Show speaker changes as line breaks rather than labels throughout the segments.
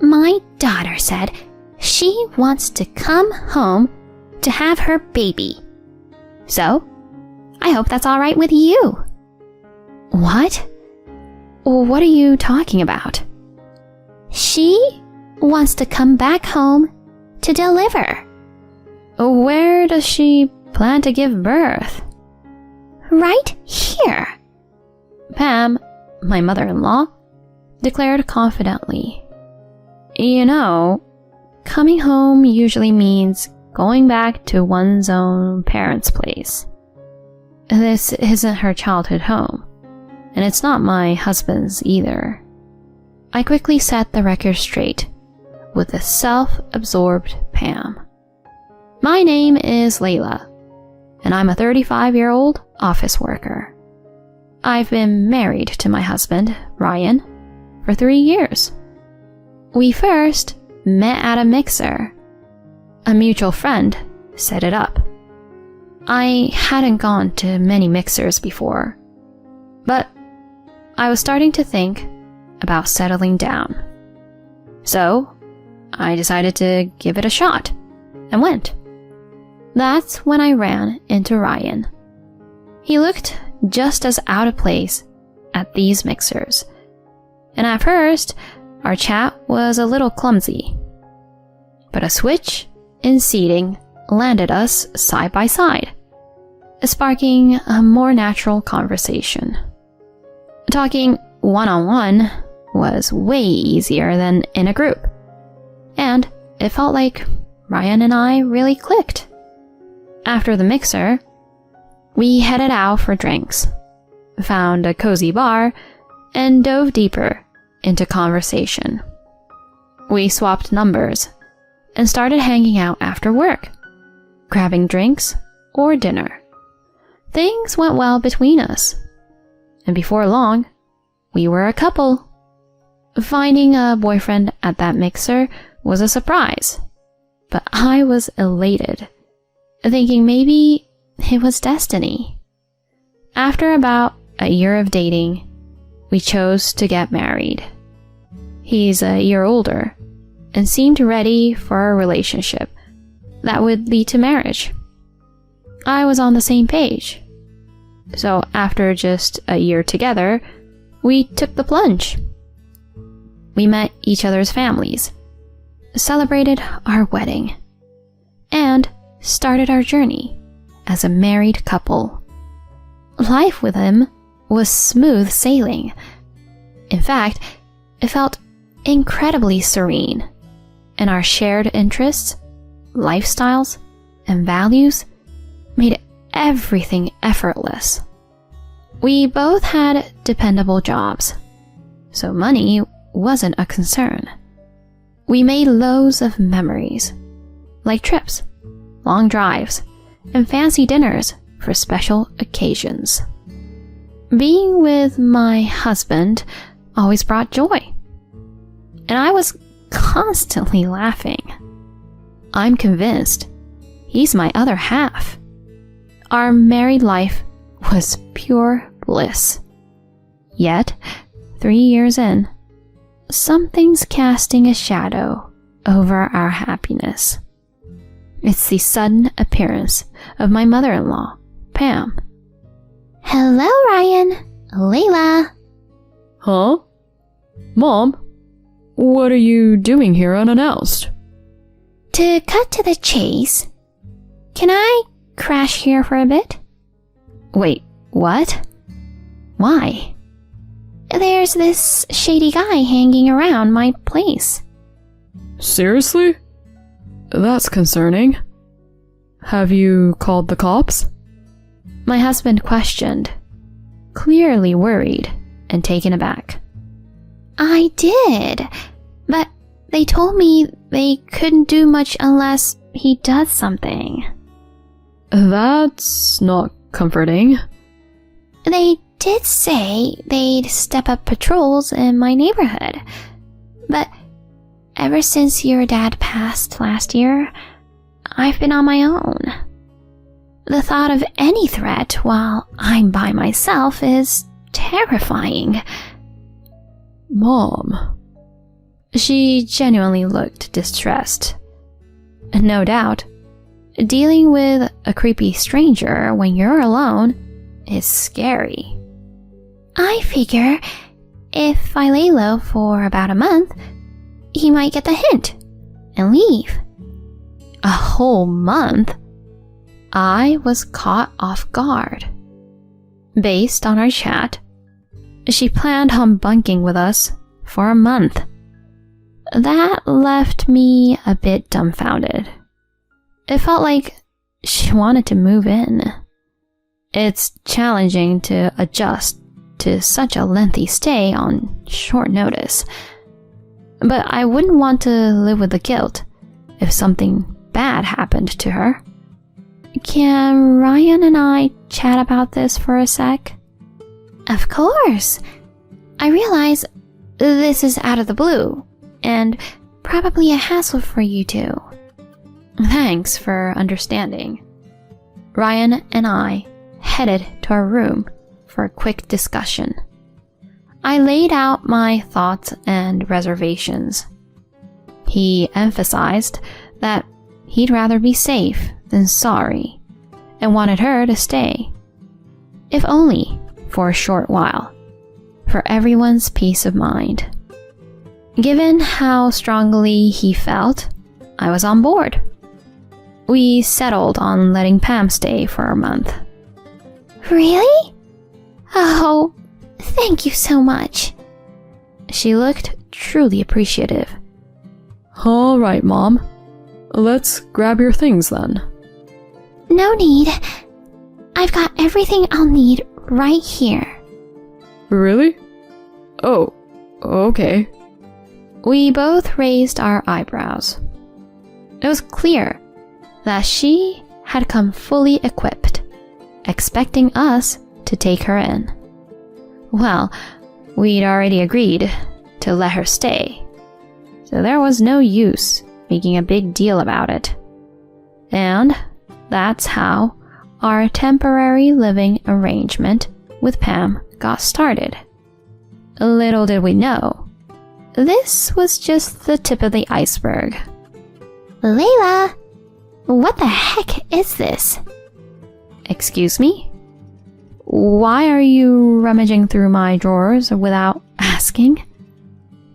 My daughter said she wants to come home to have her baby. So, I hope that's all right with you."
"What? What are you talking about?"
"She wants to come back home to deliver."
"Where does she plan to give birth?"
"Right here."
Pam, my mother-in-law, declared confidently, "You know, coming home usually means going back to one's own parents' place. This isn't her childhood home, and it's not my husband's either." I quickly set the record straight with the self-absorbed Pam. "My name is Layla, and I'm a 35-year-old office worker. I've been married to my husband, Ryan, for 3 years. We first met at a mixer. A mutual friend set it up. I hadn't gone to many mixers before, but I was starting to think about settling down. So I decided to give it a shot and went. That's when I ran into Ryan. He looked just as out of place at these mixers, and at first our chat was a little clumsy. But a switch in seating landed us side by side, sparking a more natural conversation. Talking one-on-one was way easier than in a group, and it felt like Ryan and I really clicked. After the mixer, we headed out for drinks, found a cozy bar, and dove deeper into conversation. We swapped numbers and started hanging out after work, grabbing drinks or dinner. Things went well between us, and before long, we were a couple. Finding a boyfriend at that mixer was a surprise, but I was elated, thinking maybe it was destiny. After about a year of dating, we chose to get married. He's a year older and seemed ready for a relationship that would lead to marriage. I was on the same page. So after just a year together, we took the plunge. We met each other's families, celebrated our wedding, and started our journey as a married couple. Life with him was smooth sailing. In fact, it felt incredibly serene, and our shared interests, lifestyles, and values made everything effortless. We both had dependable jobs, so money wasn't a concern. We made loads of memories, like trips, long drives, and fancy dinners for special occasions. Being with my husband always brought joy, and I was constantly laughing. I'm convinced he's my other half. Our married life was pure bliss. Yet, 3 years in, something's casting a shadow over our happiness. It's the sudden appearance of my mother-in-law, Pam.
"Hello, Ryan. Layla."
"Huh? Mom, what are you doing here unannounced?"
"To cut to the chase, can I crash here for a bit?"
Wait, what? Why?
"There's this shady guy hanging around my place."
"Seriously? That's concerning. Have you called the cops?"
My husband questioned, clearly worried and taken aback.
"I did, but they told me they couldn't do much unless he does something."
That's not comforting.
"They did say they'd step up patrols in my neighborhood, but ever since your dad passed last year, I've been on my own. The thought of any threat while I'm by myself is terrifying."
Mom,
She genuinely looked distressed. No doubt, dealing with a creepy stranger when you're alone is scary.
I figure if I lay low for about a month, he might get the hint and leave.
A whole month? I was caught off guard. Based on our chat, she planned on bunking with us for a month. That left me a bit dumbfounded. It felt like she wanted to move in. It's challenging to adjust to such a lengthy stay on short notice. But I wouldn't want to live with the guilt if something bad happened to her. Can Ryan and I chat about this for a sec?
Of course. I realize this is out of the blue, and probably a hassle for you two.
Thanks for understanding. Ryan and I headed to our room for a quick discussion. I laid out my thoughts and reservations. He emphasized that he'd rather be safe than sorry, and wanted her to stay, if only for a short while, for everyone's peace of mind. Given how strongly he felt, I was on board. We settled on letting Pam stay for a month.
Really? Oh, thank you so much.
She looked truly appreciative.
All right, Mom. Let's grab your things then.
No need. I've got everything I'll need right here.
Really? Oh, okay.
We both raised our eyebrows. It was clear that she had come fully equipped, expecting us to take her in. Well, we'd already agreed to let her stay, so there was no use making a big deal about it. And that's how our temporary living arrangement with Pam got started. Little did we know, this was just the tip of the iceberg.
Layla, what the heck is this?
Excuse me? Why are you rummaging through my drawers without asking?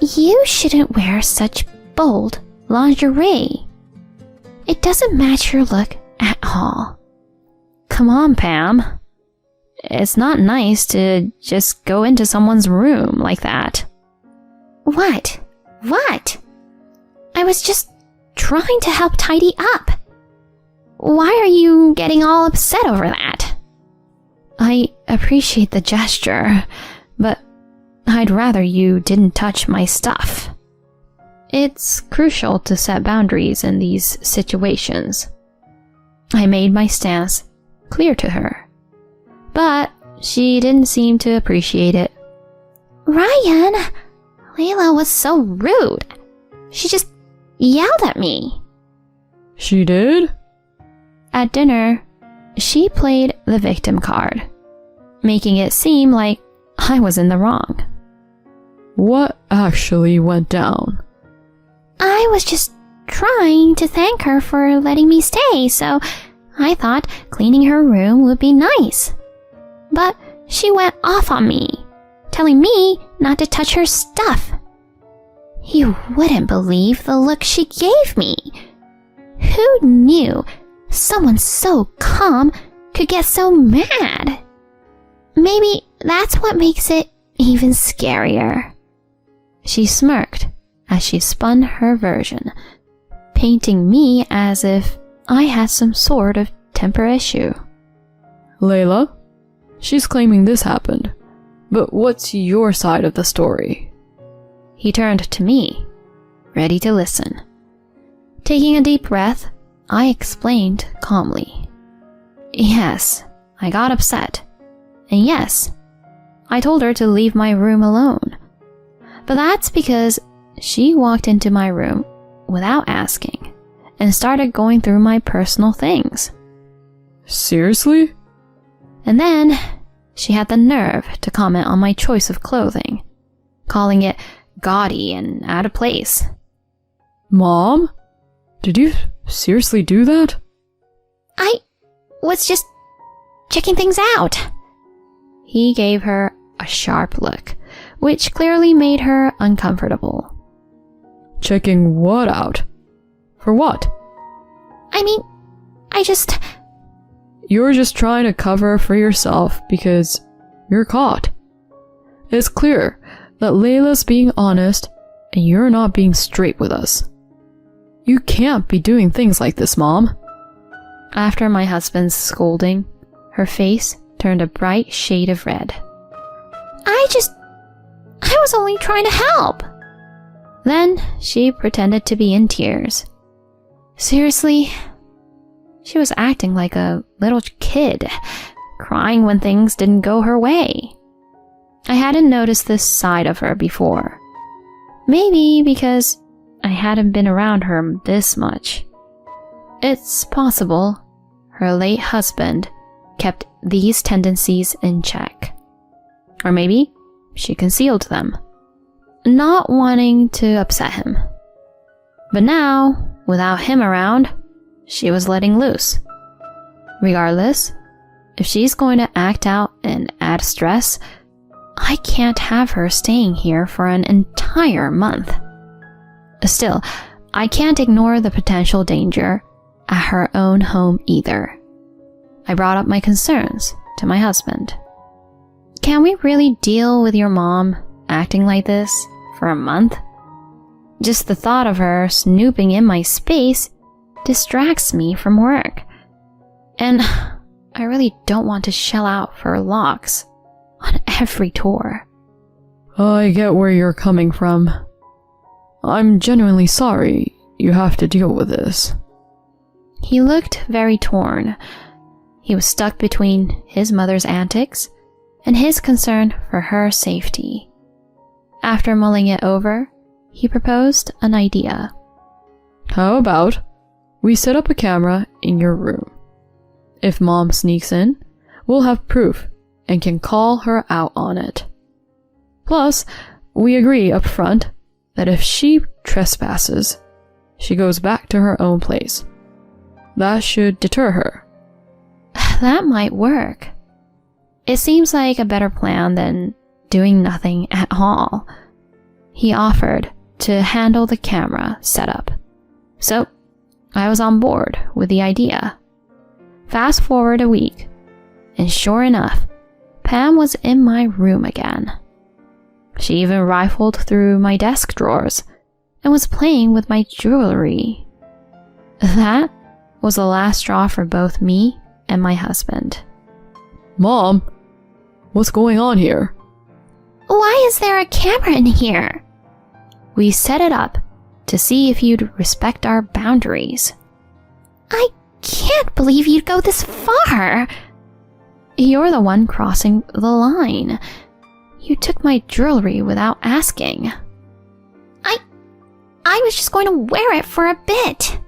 You shouldn't wear such bold lingerie. It doesn't match your look at all.
Come on, Pam. It's not nice to just go into someone's room like that.
What? What? I was just trying to help tidy up. Why are you getting all upset over that?
I appreciate the gesture, but I'd rather you didn't touch my stuff. It's crucial to set boundaries in these situations. I made my stance clear to her, but she didn't seem to appreciate it.
Ryan, Layla was so rude. She just yelled at me.
She did?
At dinner, she played the victim card, making it seem like I was in the wrong.
What actually went down?
I was just trying to thank her for letting me stay, so I thought cleaning her room would be nice. But she went off on me, telling me not to touch her stuff. You wouldn't believe the look she gave me. Who knew someone so calm could get so mad? Maybe that's what makes it even scarier.
She smirked as she spun her version, painting me as if I had some sort of temper issue.
Layla, she's claiming this happened, but what's your side of the story?
He turned to me, ready to listen. Taking a deep breath, I explained calmly. Yes, I got upset. And yes, I told her to leave my room alone. But that's because she walked into my room without asking and started going through my personal things.
Seriously?
And then she had the nerve to comment on my choice of clothing, calling it gaudy and out of place.
Mom? Did you seriously do that?
I was just checking things out.
He gave her a sharp look, which clearly made her uncomfortable.
Checking what out? For what?
I mean,
You're just trying to cover for yourself because you're caught. It's clear that Layla's being honest and you're not being straight with us. You can't be doing things like this, Mom.
After my husband's scolding, her face turned a bright shade of red.
I was only trying to help.
Then she pretended to be in tears. Seriously, she was acting like a little kid, crying when things didn't go her way. I hadn't noticed this side of her before. Maybe because I hadn't been around her this much. It's possible her late husband kept these tendencies in check. Or maybe she concealed them, not wanting to upset him. But now, without him around, she was letting loose. Regardless, if she's going to act out and add stress, I can't have her staying here for an entire month. Still, I can't ignore the potential danger at her own home either. I brought up my concerns to my husband. Can we really deal with your mom acting like this for a month? Just the thought of her snooping in my space distracts me from work. And I really don't want to shell out for locks on every tour.
I get where you're coming from. I'm genuinely sorry you have to deal with this.
He looked very torn. He was stuck between his mother's antics and his concern for her safety. After mulling it over, he proposed an idea.
How about we set up a camera in your room? If Mom sneaks in, we'll have proof and can call her out on it. Plus, we agree up front that if she trespasses, she goes back to her own place. That should deter her.
That might work. It seems like a better plan than doing nothing at all. He offered to handle the camera setup. So, I was on board with the idea. Fast forward a week, and sure enough, Pam was in my room again. She even rifled through my desk drawers and was playing with my jewelry. That was the last straw for both me and my husband.
Mom, what's going on here?
Why is there a camera in here?
We set it up to see if you'd respect our boundaries.
I can't believe you'd go this far.
You're the one crossing the line. You took my jewelry without asking.
I was just going to wear it for a bit.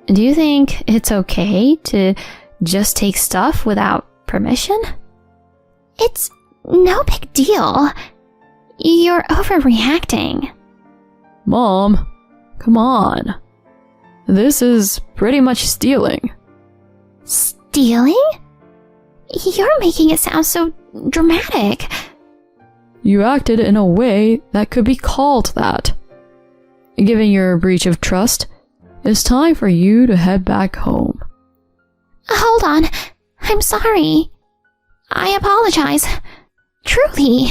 Do you think it's okay to just take stuff without permission?
It's no big deal. You're overreacting.
Mom, come on. This is pretty much stealing.
Stealing? You're making it sound so dramatic.
You acted in a way that could be called that. Given your breach of trust, it's time for you to head back home.
Hold on. I'm sorry. I apologize. Truly.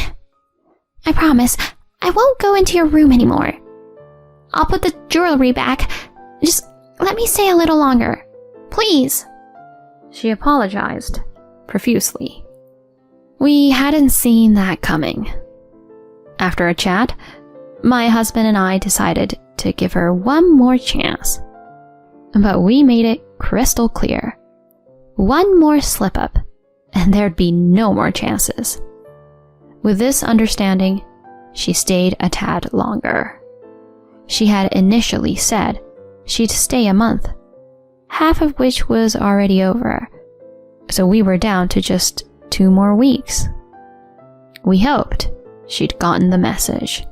I promise I won't go into your room anymore. I'll put the jewelry back. Just let me stay a little longer. Please.
She apologized profusely. We hadn't seen that coming. After a chat, my husband and I decided to give her one more chance. But we made it crystal clear. One more slip-up, and there'd be no more chances. With this understanding, she stayed a tad longer. She had initially said she'd stay a month, half of which was already over, so we were down to just 2 more weeks. We hoped she'd gotten the message.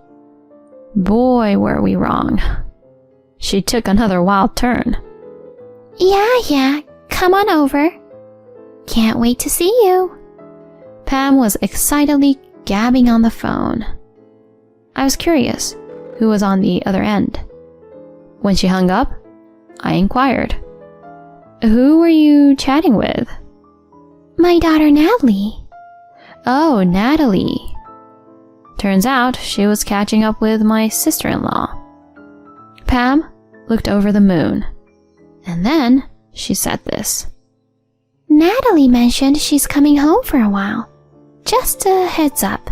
Boy, were we wrong. She took another wild turn.
Yeah, come on over. Can't wait to see you.
Pam was excitedly gabbing on the phone. I was curious who was on the other end. When she hung up, I inquired, "Who were you chatting with?"
My daughter Natalie.
Oh, Natalie. Turns out she was catching up with my sister-in-law. Pam looked over the moon, and then she said this.
Natalie mentioned she's coming home for a while. Just a heads up.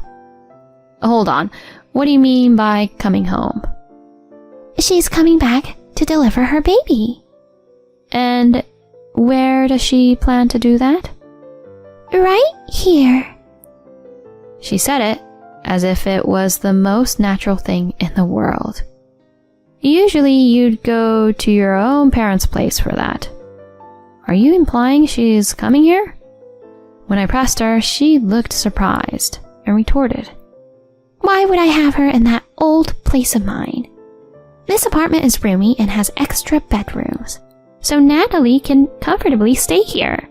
Hold on, what do you mean by coming home?
She's coming back to deliver her baby.
And where does she plan to do that?
Right here.
She said it as if it was the most natural thing in the world. Usually you'd go to your own parents' place for that. Are you implying she's coming here? When I pressed her, she looked surprised and retorted,
Why would I have her in that old place of mine? This apartment is roomy and has extra bedrooms, so Natalie can comfortably stay here.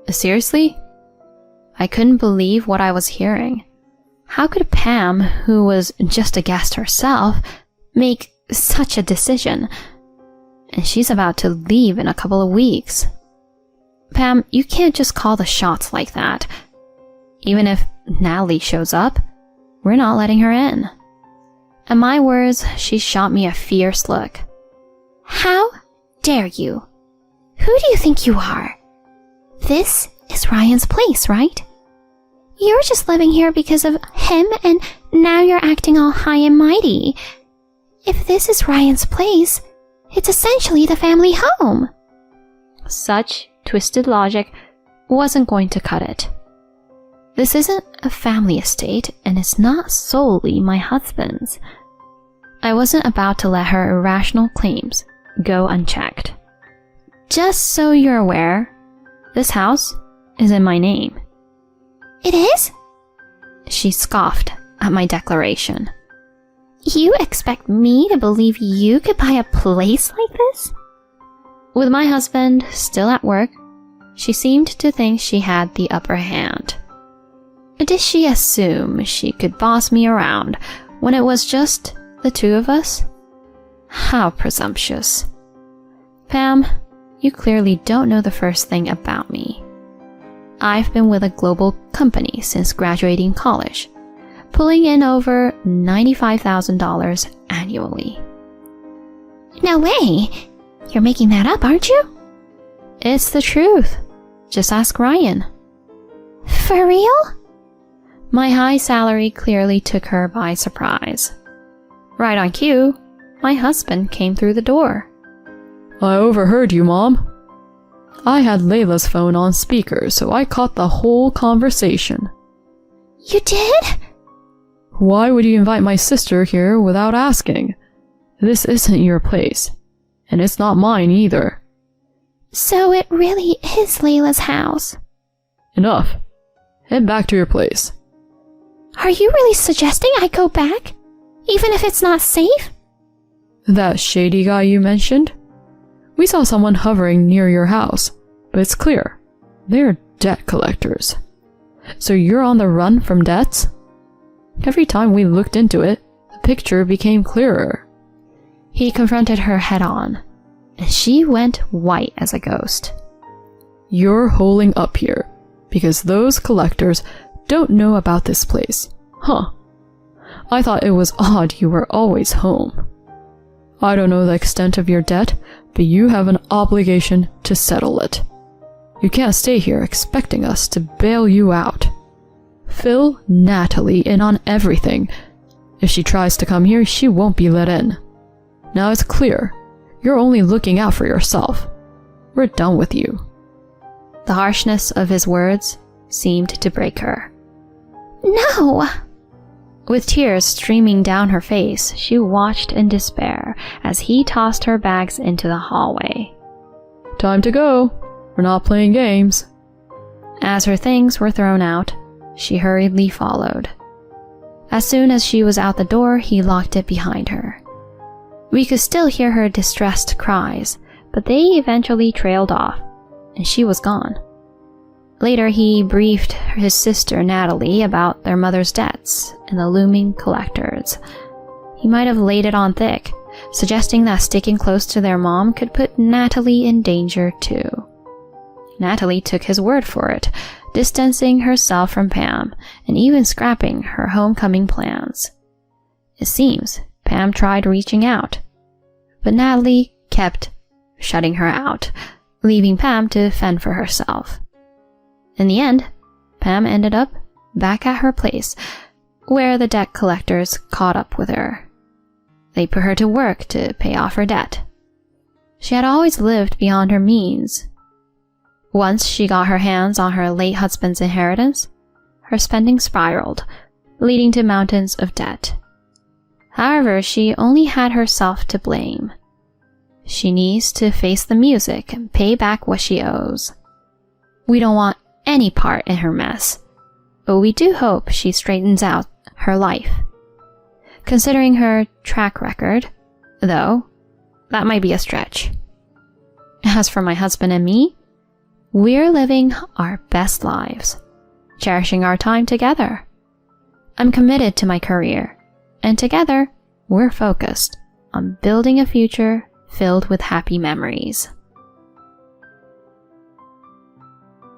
Seriously? I couldn't believe what I was hearing. How could Pam, who was just a guest herself, make such a decision? And she's about to leave in a couple of weeks. Pam, you can't just call the shots like that. Even if Natalie shows up, we're not letting her in. At my words, she shot me a fierce look.
How dare you? Who do you think you are? This is Ryan's place, right? You're just living here because of him, and now you're acting all high and mighty. If this is Ryan's place, it's essentially the family home.
Such twisted logic wasn't going to cut it. This isn't a family estate, and it's not solely my husband's. I wasn't about to let her irrational claims go unchecked. Just so you're aware, this house is in my name.
It is?
She scoffed at my declaration.
You expect me to believe you could buy a place like this?
With my husband still at work, she seemed to think she had the upper hand. Did she assume she could boss me around when it was just the two of us? How presumptuous. Pam, you clearly don't know the first thing about me. I've been with a global company since graduating college, pulling in over $95,000 annually.
No way! You're making that up, aren't you?
It's the truth. Just ask Ryan.
For real?
My high salary clearly took her by surprise. Right on cue, my husband came through the door.
I overheard you, Mom. I had Layla's phone on speaker, so I caught the whole conversation.
You did?
Why would you invite my sister here without asking? This isn't your place, and it's not mine either.
So it really is Layla's house.
Enough. Head back to your place.
Are you really suggesting I go back? Even if it's not safe?
That shady guy you mentioned? We saw someone hovering near your house, but it's clear. They're debt collectors. So you're on the run from debts? Every time we looked into it, the picture became clearer.
He confronted her head on, and she went white as a ghost.
You're holding up here, because those collectors don't know about this place. Huh. I thought it was odd you were always home. I don't know the extent of your debt, but you have an obligation to settle it. You can't stay here expecting us to bail you out. Fill Natalie in on everything. If she tries to come here, she won't be let in. Now it's clear. You're only looking out for yourself. We're done with you.
The harshness of his words seemed to break her.
No!
With tears streaming down her face, she watched in despair as he tossed her bags into the hallway.
Time to go. We're not playing games.
As her things were thrown out, she hurriedly followed. As soon as she was out the door, he locked it behind her. We could still hear her distressed cries, but they eventually trailed off, and she was gone. Later, he briefed his sister Natalie about their mother's debts and the looming collectors. He might have laid it on thick, suggesting that sticking close to their mom could put Natalie in danger too. Natalie took his word for it, distancing herself from Pam and even scrapping her homecoming plans. It seems Pam tried reaching out, but Natalie kept shutting her out, leaving Pam to fend for herself. In the end, Pam ended up back at her place, where the debt collectors caught up with her. They put her to work to pay off her debt. She had always lived beyond her means. Once she got her hands on her late husband's inheritance, her spending spiraled, leading to mountains of debt. However, she only had herself to blame. She needs to face the music and pay back what she owes. We don't want any part in her mess, but we do hope she straightens out her life. Considering her track record, though, that might be a stretch. As for my husband and me, we're living our best lives, cherishing our time together. I'm committed to my career, and together, we're focused on building a future filled with happy memories.